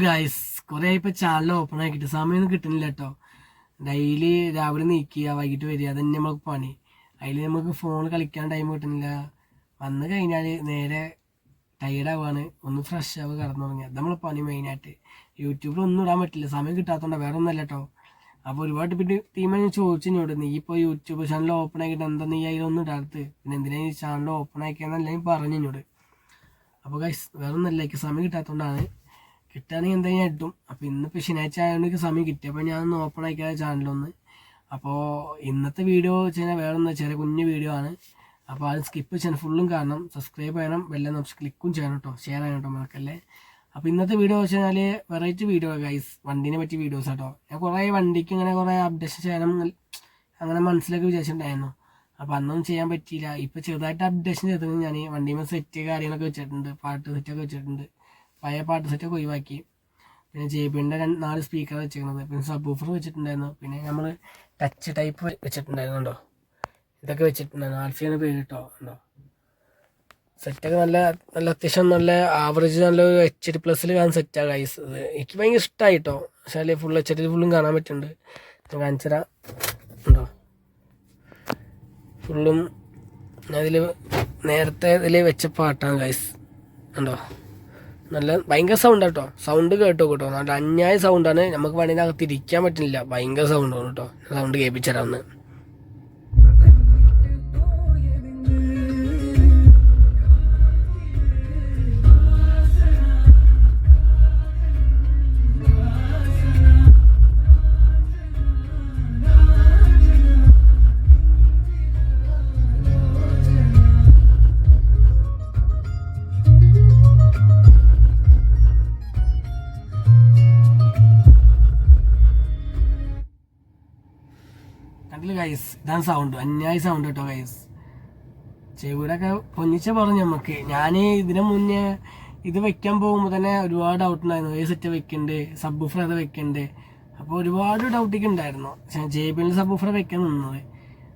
Guys, കുറെ ഇപ്പൊ channel open ആക്കിയിട്ട് സമയമൊന്നും കിട്ടുന്നില്ല കേട്ടോ. ഡെയിലി രാവിലെ നീക്കുക, വൈകിട്ട് വരിക, അതന്നെ നമുക്ക് പണി. അതിൽ നമുക്ക് ഫോൺ കളിക്കാൻ ടൈം കിട്ടുന്നില്ല. വന്നു കഴിഞ്ഞാൽ നേരെ ടയർഡാവാണ്, ഒന്ന് ഫ്രഷ് ആവുക, കിടന്നു തുടങ്ങുക. അത് നമ്മളെ പണി മെയിനായിട്ട്. യൂട്യൂബിൽ ഒന്നും ഇടാൻ പറ്റില്ല, സമയം കിട്ടാത്തതുകൊണ്ട്, വേറെ ഒന്നല്ല കേട്ടോ. അപ്പോൾ ഒരുപാട് പിന്നെ ടീമിനെ ചോദിച്ചിനോട്, നീ ഇപ്പോൾ യൂട്യൂബ് ചാനൽ ഓപ്പൺ ആക്കിയിട്ട് എന്താ നീ അതിലൊന്നും ഇടാത്തത്, പിന്നെ എന്തിനാ ഈ ചാനൽ ഓപ്പൺ ആക്കിയാന്നല്ല ഞാൻ പറഞ്ഞോട്. അപ്പോൾ ഗൈസ് വേറെ ഒന്നല്ല, എനിക്ക് സമയം കിട്ടാത്തതുകൊണ്ടാണ്. കിട്ടുകയാണെങ്കിൽ എന്തായാലും ഞാൻ ഇട്ടും. അപ്പോൾ ഇന്നിപ്പോൾ ശനിയാഴ്ച ആയതുകൊണ്ട് എനിക്ക് സമയം കിട്ടി. അപ്പോൾ ഞാനൊന്ന് ഓപ്പൺ ആക്കിയ ചാനലൊന്ന്. അപ്പോൾ ഇന്നത്തെ വീഡിയോ വെച്ച് കഴിഞ്ഞാൽ വേറെ ഒന്ന് ചെറിയ കുഞ്ഞു വീഡിയോ ആണ്. അപ്പോൾ അത് സ്കിപ്പ് ചെയ്യണം, ഫുള്ളും കാണണം, സബ്സ്ക്രൈബ് ചെയ്യണം, ബെല്ലും ക്ലിക്കും ചെയ്യണം കേട്ടോ, ഷെയർ ചെയ്യണം കേട്ടോ മറക്കല്ലേ. അപ്പോൾ ഇന്നത്തെ വീഡിയോ വെച്ച് കഴിഞ്ഞാൽ വെറൈറ്റി വീഡിയോ ഗൈസ്, വണ്ടീനെ പറ്റി വീഡിയോസ് കേട്ടോ. ഞാൻ കുറേ വണ്ടിക്ക് ഇങ്ങനെ കുറേ അപ്ഡേഷൻ ചെയ്യണം അങ്ങനെ മനസ്സിലൊക്കെ വിചാരിച്ചിട്ടുണ്ടായിരുന്നു. അപ്പോൾ അന്നൊന്നും ചെയ്യാൻ പറ്റിയില്ല. ഇപ്പോൾ ചെറുതായിട്ട് അപ്ഡേഷൻ ചെയ്തത് ഞാൻ വണ്ടിയിൽ സെറ്റ് കാര്യങ്ങളൊക്കെ വെച്ചിട്ടുണ്ട്, പാട്ട് സെറ്റൊക്കെ വെച്ചിട്ടുണ്ട്. പഴയ പാട്ട് സെറ്റൊക്കെ ഒഴിവാക്കി. പിന്നെ JBLന്റെ 4 സ്പീക്കർ വെച്ചിരിക്കുന്നത്, പിന്നെ സബ് ഊഫർ വെച്ചിട്ടുണ്ടായിരുന്നു, പിന്നെ നമ്മൾ ടച്ച് ടൈപ്പ് വെച്ചിട്ടുണ്ടായിരുന്നുണ്ടോ, ഇതൊക്കെ വെച്ചിട്ടുണ്ടായിരുന്നു. ആൽഫിയാണ് പേര് കേട്ടോ. ഉണ്ടോ സെറ്റൊക്കെ നല്ല നല്ല അത്യാവശ്യം നല്ല ആവറേജ് നല്ല HD+ൽ കാണാൻ സെറ്റാണ് ഗൈസ്. എനിക്ക് ഭയങ്കര ഇഷ്ടമായി കേട്ടോ. പക്ഷേ ഫുൾ HD ഫുള്ളും കാണാൻ പറ്റുന്നുണ്ട്. ഞാൻ കാണിച്ചു തരാം. ഉണ്ടോ ഫുള്ളും ഞാൻ ഇതിൽ നേരത്തെ ഇതിൽ വെച്ച പാട്ടാണ് ഗൈസ്. ഉണ്ടോ നല്ല ഭയങ്കര സൗണ്ട് കേട്ടോ. സൗണ്ട് കേട്ടോ കേട്ടോ, നല്ല അന്യായ സൗണ്ടാണ്. നമുക്ക് വേണമെങ്കിൽ അകത്ത് ഇരിക്കാൻ പറ്റുന്നില്ല, ഭയങ്കര സൗണ്ടാണ് കേട്ടോ. സൗണ്ട് കേൾപ്പിച്ചരാന്ന്. കണ്ടില്ല ഗൈസ്, ഇതാണ് സൗണ്ട്, അന്യായ സൗണ്ട് കേട്ടോ ഗൈസ്. ചെവിടൊക്കെ പൊന്നിച്ച പറഞ്ഞു നമുക്ക്. ഞാൻ ഇതിന് മുന്നേ ഇത് വെക്കാൻ പോകുമ്പോൾ തന്നെ ഒരുപാട് ഡൗട്ട് ഉണ്ടായിരുന്നു. ഏത് സെറ്റ് വെക്കണ്ടേ, സബ് ഊഫർ അത് വെക്കണ്ടേ. അപ്പോൾ ഒരുപാട് ഡൗട്ടൊക്കെ ഉണ്ടായിരുന്നു. പക്ഷേ JBL സബ് ഊഫർ വെക്കാൻ നിന്നത്.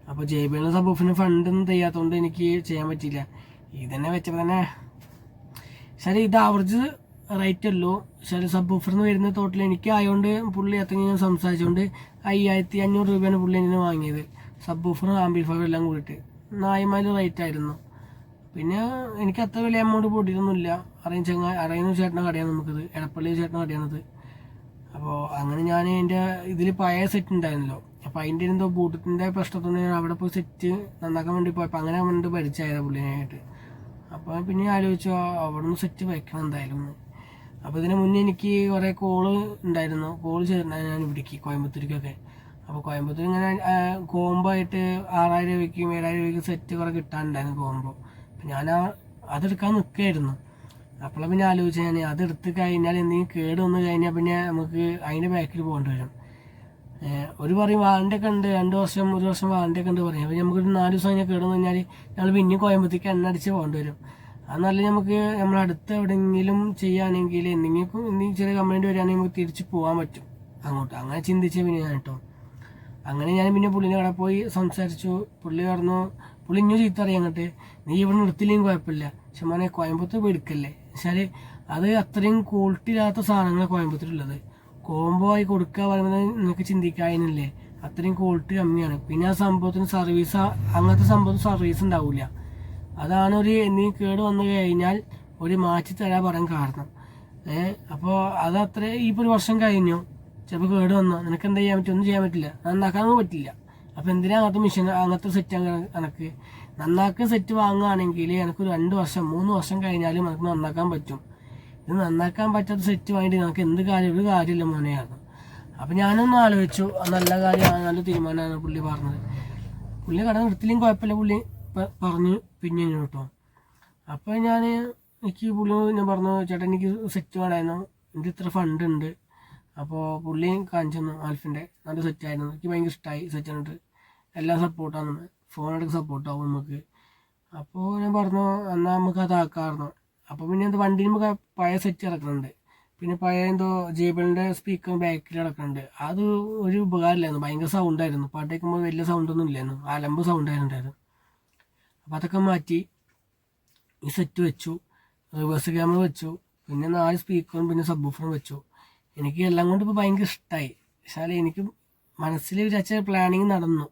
അപ്പോൾ JBL സബ് ഊഫറിന് ഫണ്ടൊന്നും ചെയ്യാത്തതുകൊണ്ട് എനിക്ക് ചെയ്യാൻ പറ്റിയില്ല. ഇതന്നെ വെച്ചപ്പോൾ തന്നെ ശരി, ഇത് ആവറേജ് റേറ്റ് അല്ലോ. പക്ഷേ സബ് ഊഫറിന് വരുന്ന ടോട്ടൽ എനിക്ക് ആയതുകൊണ്ട് പുള്ളി അത്രയും ഞാൻ സംസാരിച്ചുകൊണ്ട് 5500 രൂപയാണ് പുള്ളി എന്നെ വാങ്ങിയത്. സബ് ഊഫറും ആംപ്ലിഫയറും എല്ലാം കൂടിയിട്ട് 4000 റേറ്റ് ആയിരുന്നു. പിന്നെ എനിക്ക് അത്ര വലിയ എമൗണ്ട് പൊട്ടിയിട്ടൊന്നുമില്ല. അറിയുന്ന ചേട്ടൻ്റെ കടയാണ് നമുക്കിത്, എടപ്പള്ളി ചേട്ടൻ്റെ കടയാണിത്. അപ്പോൾ അങ്ങനെ ഞാൻ എൻ്റെ ഇതിൽ പഴയ സെറ്റ് ഉണ്ടായിരുന്നല്ലോ, അപ്പോൾ അതിൻ്റെ എന്തോ ബൂട്ടിൻ്റെ പ്രശ്നത്തോടെ ഞാൻ അവിടെ പോയി സെറ്റ് നന്നാക്കാൻ വേണ്ടി പോയപ്പോൾ അങ്ങനെ വേണ്ടി പരിചയമായത് പുള്ളിനായിട്ട്. അപ്പോൾ പിന്നെ ആലോചിച്ചു അവിടെ നിന്ന് സെറ്റ് വെക്കണം എന്തായാലും. അപ്പോൾ ഇതിന് മുന്നേ എനിക്ക് കുറേ കോള് ഉണ്ടായിരുന്നു, കോള് ചെയ്തിട്ടുണ്ടായിരുന്നു ഞാൻ ഇവിടേക്ക് കോയമ്പത്തൂരിക്കൊക്കെ. അപ്പോൾ കോയമ്പത്തൂർ ഇങ്ങനെ കോംബോ ആയിട്ട് 6000 രൂപയ്ക്കും 7000 രൂപയ്ക്കും സെറ്റ് കുറേ കിട്ടാനുണ്ടായിരുന്നു കോംബോ. അപ്പം ഞാൻ അതെടുക്കാൻ നിൽക്കുകയായിരുന്നു. അപ്പോഴാണ് പിന്നെ ആലോചിച്ചാൽ ഞാൻ അതെടുത്ത് കഴിഞ്ഞാൽ എന്തെങ്കിലും കേട് വന്നു കഴിഞ്ഞാൽ പിന്നെ നമുക്ക് അതിൻ്റെ ബാക്കിൽ പോകേണ്ടി വരും. ഒരു പറയും വാറണ്ടിയൊക്കെ ഉണ്ട്, 2 വർഷം 1 വർഷം വാറണ്ടിയൊക്കെ ഉണ്ട് പറയും. അപ്പോൾ നമുക്കൊരു 4 ദിവസം കഴിഞ്ഞാൽ കേട് വന്നു കഴിഞ്ഞാൽ ഞങ്ങൾ പിന്നെ കോയമ്പത്തേക്ക് എണ്ണ അടിച്ച് പോകേണ്ടി വരും. അത് നല്ല നമുക്ക് നമ്മളടുത്ത് എവിടെയെങ്കിലും ചെയ്യുകയാണെങ്കിൽ എന്തെങ്കിലും ചെറിയ കംപ്ലൈൻറ്റ് വരികയാണെങ്കിൽ നമുക്ക് തിരിച്ച് പോകാൻ പറ്റും അങ്ങോട്ട്. അങ്ങനെ ചിന്തിച്ച പിന്നെ ഞാൻ കേട്ടോ. അങ്ങനെ ഞാൻ പിന്നെ പുള്ളിൻ്റെ കടയിൽ പോയി സംസാരിച്ചു. പുള്ളി പറഞ്ഞു, പുള്ളി ഇഞ്ഞു ചീത്ത അറിയാം അങ്ങോട്ട്, നീ ഇവിടെ നിർത്തില്ലെങ്കിൽ കുഴപ്പമില്ല, പക്ഷെ മോനെ കോയമ്പത്തൂർ പോയി എടുക്കല്ലേ. വെച്ചാൽ അത് അത്രയും ക്വാളിറ്റി ഇല്ലാത്ത സാധനങ്ങളാണ് കോയമ്പത്തൂരുള്ളത്. കോംബോ ആയി കൊടുക്കുക പറയുന്നത് നിങ്ങൾക്ക് ചിന്തിക്കാനില്ലേ, അത്രയും ക്വാളിറ്റി കമ്മിയാണ്. പിന്നെ ആ സംഭവത്തിന് സർവീസ്, അങ്ങനത്തെ സംഭവത്തിന് സർവീസ് ഉണ്ടാവില്ല. അതാണ് ഒരു എന്തെങ്കിലും കേട് വന്നു കഴിഞ്ഞാൽ ഒരു മാറ്റി തരാൻ പറയാൻ കാരണം. അപ്പോൾ അതത്ര ഇപ്പോൾ 1 വർഷം കഴിഞ്ഞു, ചിലപ്പോൾ കേട് വന്നോ, നിനക്ക് എന്താ ചെയ്യാൻ പറ്റും, ഒന്നും ചെയ്യാൻ പറ്റില്ല, നന്നാക്കാനൊന്നും പറ്റില്ല. അപ്പോൾ എന്തിനാ അങ്ങനത്തെ മെഷീൻ, അങ്ങനത്തെ സെറ്റ് എനിക്ക് നന്നാക്കുന്ന സെറ്റ് വാങ്ങുകയാണെങ്കിൽ എനിക്ക് 2 വർഷം 3 വർഷം കഴിഞ്ഞാലും എനിക്ക് നന്നാക്കാൻ പറ്റും. ഇത് നന്നാക്കാൻ പറ്റാത്ത സെറ്റ് വാങ്ങിയിട്ട് നമുക്ക് എന്ത് കാര്യം, ഒരു കാര്യമില്ല മോനെയാണ്. അപ്പോൾ ഞാനൊന്നും ആലോചിച്ചു, നല്ല കാര്യമാണ്, നല്ല തീരുമാനമാണ് പുള്ളി പറഞ്ഞത്. പുള്ളി കട നിർത്തില്ലെങ്കിൽ കുഴപ്പമില്ല പുള്ളി പറഞ്ഞു പിന്നെ കേട്ടോ. അപ്പോൾ എനിക്ക് പുള്ളി ഞാൻ പറഞ്ഞു, ചേട്ടാ എനിക്ക് സെറ്റ് വേണമായിരുന്നു, എനിക്ക് ഇത്ര ഫണ്ട് ഉണ്ട്. അപ്പോൾ പുള്ളി കാണിച്ചു തന്നു ആൽഫിൻ്റെ, നല്ല സെറ്റായിരുന്നു. എനിക്ക് ഭയങ്കര ഇഷ്ടമായി. സെറ്റ് കണ്ടിട്ട് എല്ലാം സപ്പോർട്ടാണ്, ഫോണെടുക്ക് സപ്പോർട്ടാവും നമുക്ക്. അപ്പോൾ ഞാൻ പറഞ്ഞു എന്നാൽ നമുക്ക് അതാക്കാമായിരുന്നു. അപ്പോൾ പിന്നെ എന്ത് വണ്ടിയിൽ നമുക്ക് പഴയ സെറ്റ് ഇറക്കുന്നുണ്ട്, പിന്നെ പഴയ എന്തോ JBLന്റെ സ്പീക്കർ ബാക്കിൽ കിടക്കുന്നുണ്ട്. അത് ഒരു ഉപകാരമില്ലായിരുന്നു, ഭയങ്കര സൗണ്ടായിരുന്നു. പാട്ട് കേൾക്കുമ്പോൾ വലിയ സൗണ്ടൊന്നും ഇല്ലായിരുന്നു, അലമ്പ് സൗണ്ടായിരുന്നു. അപ്പോൾ അതൊക്കെ മാറ്റി ഈ സെറ്റ് വെച്ചു, റിവേഴ്സ് ക്യാമറ വെച്ചു, പിന്നെ 4 സ്പീക്കറും പിന്നെ സബ് വൂഫറും വെച്ചു. എനിക്ക് എല്ലാം കൊണ്ട് ഇപ്പോൾ ഭയങ്കര ഇഷ്ടമായി. പക്ഷേ എനിക്ക് മനസ്സിൽ വിചാരിച്ച പ്ലാനിങ് നടന്നു.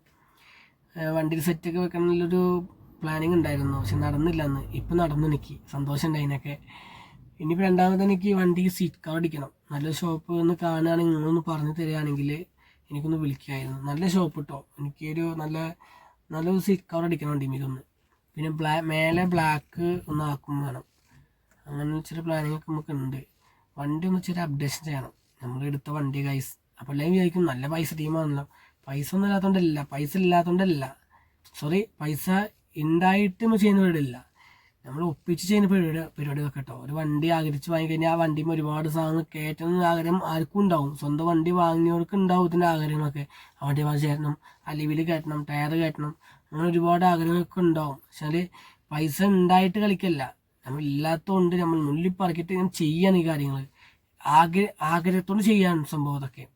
വണ്ടിയിൽ സെറ്റൊക്കെ വെക്കണമെന്നുള്ളൊരു പ്ലാനിങ് ഉണ്ടായിരുന്നു, പക്ഷെ നടന്നില്ല അന്ന്. ഇപ്പം നടന്നു, എനിക്ക് സന്തോഷമുണ്ട് അതിനൊക്കെ. ഇനിയിപ്പോൾ രണ്ടാമത് എനിക്ക് വണ്ടിക്ക് സീറ്റ് കവർ അടിക്കണം. നല്ല ഷോപ്പ് ഒന്ന് കാണുകയാണെങ്കിൽ നിങ്ങളൊന്ന് പറഞ്ഞു തരികയാണെങ്കിൽ എനിക്കൊന്ന് വിളിക്കായിരുന്നു. നല്ല ഷോപ്പ് കിട്ടോ, എനിക്കൊരു നല്ലൊരു സീറ്റ് കവർ അടിക്കണം വണ്ടിമേലൊന്ന്. പിന്നെ മേലെ ബ്ലാക്ക് ഒന്ന് ആക്കും വേണം. അങ്ങനെ ഇച്ചിരി പ്ലാനിങ് ഒക്കെ നമുക്കുണ്ട്. വണ്ടി ഒന്ന് ഇച്ചിരി അപ്ഡേഷൻ ചെയ്യണം. നമ്മൾ എടുത്ത വണ്ടി ഗൈസ്. അപ്പോൾ എല്ലാവരും വിചാരിക്കും നല്ല പൈസ ടീമാണല്ലോ. പൈസ ഒന്നും ഇല്ലാത്തതുകൊണ്ടല്ല, പൈസ ഉണ്ടായിട്ട് നമ്മൾ ചെയ്യുന്ന പരിപാടിയില്ല, നമ്മൾ ഒപ്പിച്ച് ചെയ്യുന്ന പരിപാടികളൊക്കെ കേട്ടോ. ഒരു വണ്ടി ആഗ്രഹിച്ച് വാങ്ങിക്കഴിഞ്ഞാൽ ആ വണ്ടിയിൽ ഒരുപാട് സാധനങ്ങൾ കയറ്റുന്ന ആഗ്രഹം ആർക്കും ഉണ്ടാവും. സ്വന്തം വണ്ടി വാങ്ങിയവർക്ക് ഉണ്ടാവും ഇതിൻ്റെ ആഗ്രഹങ്ങളൊക്കെ. ആ വണ്ടി കയറ്റണം, അലിവിൽ കയറ്റണം, ടയർ കയറ്റണം, അങ്ങനെ ഒരുപാട് ആഗ്രഹങ്ങളൊക്കെ ഉണ്ടാവും. പക്ഷേ പൈസ ഉണ്ടായിട്ട് കളിക്കല്ല, നമ്മൾ ഇല്ലാത്തതുകൊണ്ട് നമ്മൾ നുള്ളിപ്പറക്കിയിട്ട് ഞാൻ ചെയ്യാണ് ഈ കാര്യങ്ങൾ. ആഗ്രഹത്തോട് ചെയ്യാണ് സംഭവം അതൊക്കെ.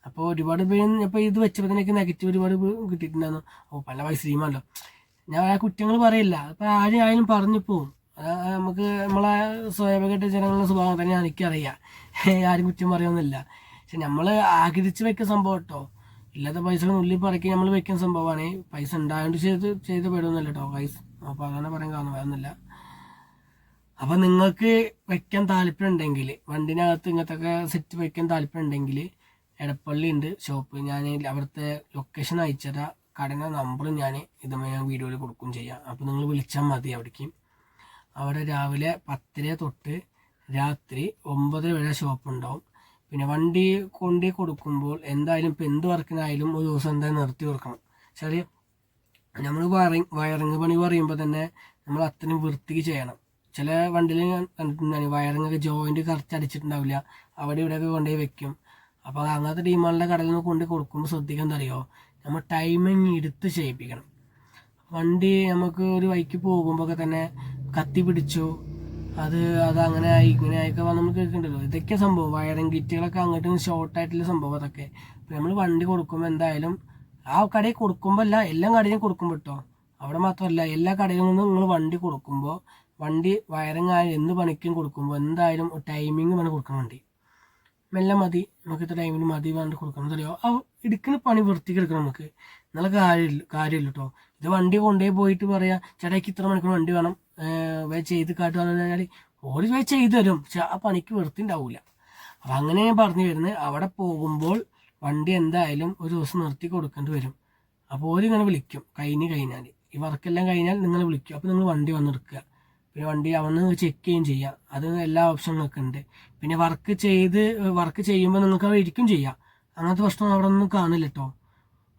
അപ്പോൾ ഒരുപാട് പേര് ഇപ്പോൾ ഇത് വെച്ചപ്പോൾ എനിക്ക് നെഗറ്റീവ് ഒരുപാട് കിട്ടിയിട്ടുണ്ടായിരുന്നു. പല പൈസ ടീമാണല്ലോ. ഞാൻ ആ കുറ്റങ്ങൾ പറയില്ല, അപ്പോൾ ആരും പറഞ്ഞു പോവും. നമുക്ക് നമ്മളെ സ്വാഭാവികമായിട്ട് ജനങ്ങളുടെ സ്വഭാവം തന്നെ എനിക്കറിയാം, ആരും കുറ്റം പറയുന്നില്ല. പക്ഷെ നമ്മൾ ആഗ്രഹിച്ച് വെക്കുന്ന സംഭവം കേട്ടോ. ഇല്ലാത്ത പൈസകൾ ഉള്ളിൽ പറക്കി നമ്മൾ വെക്കുന്ന സംഭവമാണ്. പൈസ ഉണ്ടായതുകൊണ്ട് ചെയ്ത് പെടുന്നില്ല കേട്ടോ പൈസ. അപ്പോൾ അങ്ങനെ പറയാൻ കാരണം വേണമെന്നില്ല. അപ്പം നിങ്ങൾക്ക് വെക്കാൻ താല്പര്യം ഉണ്ടെങ്കിൽ, വണ്ടിനകത്ത് ഇങ്ങനത്തെ സെറ്റ് വെക്കാൻ താല്പര്യം ഉണ്ടെങ്കിൽ, എടപ്പള്ളി ഉണ്ട് ഷോപ്പ്. ഞാൻ അവിടുത്തെ ലൊക്കേഷൻ അയച്ചുതരാം. കടയുടെ നമ്പറും ഞാൻ വീഡിയോയിൽ കൊടുക്കുകയും ചെയ്യാം. അപ്പോൾ നിങ്ങൾ വിളിച്ചാൽ മതി അവിടേക്ക്. അവിടെ രാവിലെ 10 തൊട്ട് രാത്രി 9 വരെ ഷോപ്പ് ഉണ്ടാവും. പിന്നെ വണ്ടി കൊണ്ടു കൊടുക്കുമ്പോൾ എന്തായാലും ഇപ്പം എന്ത് വർക്കിനായാലും ഒരു ദിവസം എന്തായാലും നിർത്തി കൊടുക്കണം. വെച്ചാൽ നമ്മൾ വയറിങ് പണി പറയുമ്പോൾ തന്നെ നമ്മൾ അത്രയും വൃത്തിക്ക് ചെയ്യണം. ചില വണ്ടിയിൽ കണ്ടിട്ടുണ്ടാണ് വയറിങ്ങൊക്കെ ജോയിൻറ്റ് കറക്റ്റ് അടിച്ചിട്ടുണ്ടാവില്ല, അവിടെ ഇവിടെയൊക്കെ കൊണ്ടുപോയി വെക്കും. അപ്പോൾ അങ്ങനത്തെ ടീമുകളുടെ കടയിൽ നിന്ന് കൊണ്ട് കൊടുക്കുമ്പോൾ ശ്രദ്ധിക്കാൻ അറിയോ, നമ്മൾ ടൈമിങ് എടുത്ത് ചെയ്യിപ്പിക്കണം. വണ്ടി നമുക്ക് ഒരു വഴിക്ക് പോകുമ്പോൾ തന്നെ കത്തി പിടിച്ചു, അതങ്ങനെ ആയി ഇങ്ങനെ ആയിക്കെ നമ്മൾ കേൾക്കണ്ടല്ലോ. ഇതൊക്കെ സംഭവം വയറിങ് കിറ്റുകളൊക്കെ അങ്ങോട്ടും ഷോർട്ടായിട്ടുള്ള സംഭവം അതൊക്കെ. അപ്പോൾ നമ്മൾ വണ്ടി കൊടുക്കുമ്പോൾ എന്തായാലും ആ കടയിൽ കൊടുക്കുമ്പോൾ അല്ല, എല്ലാ കടയിലും കൊടുക്കുമ്പോൾ കേട്ടോ, അവിടെ മാത്രമല്ല എല്ലാ കടയിൽ നിന്നും നിങ്ങൾ വണ്ടി കൊടുക്കുമ്പോൾ വണ്ടി വയറിങ് ആയാലും എന്ത് പണിക്കും കൊടുക്കുമ്പോൾ എന്തായാലും ടൈമിങ് വേണം കൊടുക്കണം. വണ്ടി മെല്ലെ മതി, നമുക്ക് ഇത്ര ടൈമിന് മതി വേണ്ട കൊടുക്കണം. അറിയോ ആ എടുക്കുന്ന പണി വൃത്തിക്ക് എടുക്കണം നമുക്ക്. നല്ല കാര്യമില്ല കേട്ടോ. ഇത് വണ്ടി കൊണ്ടുപോയി പോയിട്ട് പറയാം ചേട്ടായിക്ക് ഇത്ര മണിക്കൂർ വണ്ടി വേണം ചെയ്ത് കാട്ടുകയെന്ന് പറഞ്ഞാൽ ഓടി ചെയ്തു തരും, പക്ഷെ ആ പണിക്ക് വൃത്തി ഉണ്ടാവില്ല. അപ്പം അങ്ങനെ ഞാൻ പറഞ്ഞു വരുന്നത്, അവിടെ പോകുമ്പോൾ വണ്ടി എന്തായാലും ഒരു ദിവസം നിർത്തി കൊടുക്കേണ്ടി വരും. അപ്പോൾ ഓരിങ്ങനെ വിളിക്കും കഴിഞ്ഞാൽ, ഈ വർക്കെല്ലാം കഴിഞ്ഞാൽ നിങ്ങൾ വിളിക്കും. അപ്പോൾ നിങ്ങൾ വണ്ടി വന്നെടുക്കുക. പിന്നെ വണ്ടി അവന്ന് ചെക്ക് ചെയ്യുകയും ചെയ്യാം. അത് എല്ലാ ഓപ്ഷനുകളൊക്കെ ഉണ്ട്. പിന്നെ വർക്ക് ചെയ്യുമ്പോൾ നിങ്ങൾക്ക് അവിടെ ഇരിക്കും ചെയ്യാം. അങ്ങനത്തെ പ്രശ്നം അവിടെ ഒന്നും കാണില്ല കേട്ടോ.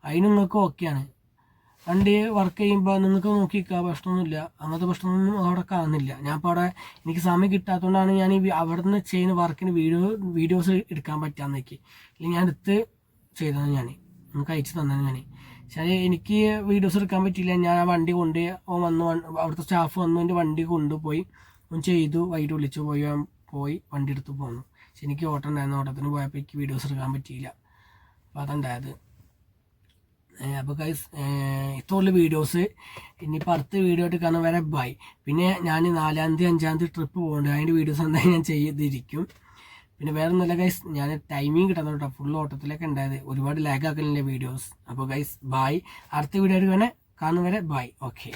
അതിന് നിങ്ങൾക്ക് ഓക്കെയാണ്. വണ്ടി വർക്ക് ചെയ്യുമ്പോൾ നിങ്ങൾക്ക് നോക്കിക്കുക, പ്രശ്നമൊന്നുമില്ല. അങ്ങനത്തെ പ്രശ്നമൊന്നും അവിടെ കാണുന്നില്ല. ഞാൻ ഇപ്പോൾ അവിടെ എനിക്ക് സമയം കിട്ടാത്തതുകൊണ്ടാണ് ഞാൻ അവിടെ നിന്ന് ചെയ്യുന്ന വർക്കിന് വീഡിയോസ് എടുക്കാൻ പറ്റാമെന്നേക്ക്. അല്ലെങ്കിൽ ഞാൻ എടുത്ത് ചെയ്തതാണ്, നിങ്ങൾക്ക് അയച്ചു തന്നത് ഞാൻ. പക്ഷേ എനിക്ക് വീഡിയോസ് എടുക്കാൻ പറ്റിയില്ല. ഞാൻ ആ വണ്ടി കൊണ്ട് അവിടുത്തെ സ്റ്റാഫ് വന്നു, എൻ്റെ വണ്ടി കൊണ്ടുപോയി ചെയ്തു, വൈകിട്ട് വിളിച്ചു പോയി വണ്ടി എടുത്ത് പോന്നു. പക്ഷെ എനിക്ക് ഓട്ടം ഉണ്ടായിരുന്നു, ഓട്ടത്തിന് പോയപ്പോൾ എനിക്ക് വീഡിയോസ് എടുക്കാൻ പറ്റിയില്ല. അപ്പോൾ അതുണ്ടായത്. അപ്പോൾ ഗൈസ് ഇത്രയുള്ള വീഡിയോസ്. ഇനിയിപ്പോൾ അടുത്ത വീഡിയോ ആയിട്ട് കാണാൻ വരെ ബൈ. പിന്നെ ഞാൻ 4-ാം തീയതി 5-ാം തീയതി ട്രിപ്പ് പോകുന്നുണ്ട്, അതിൻ്റെ വീഡിയോസ് എന്തായാലും ഞാൻ ചെയ്തിരിക്കും. പിന്നെ വേറെ ഒന്നുമില്ല ഗൈസ്, ഞാൻ ടൈമിങ് കിട്ടുന്ന കേട്ടോ, ഫുൾ ഓട്ടത്തിലൊക്കെ ഉണ്ടായത്, ഒരുപാട് ലാഗ് ആക്കലില്ലേ വീഡിയോസ്. അപ്പോൾ ഗൈസ് ബൈ. അടുത്ത വീഡിയോ ആയിട്ട് വേണേ കാണും വരെ ബൈ. ഓക്കെ.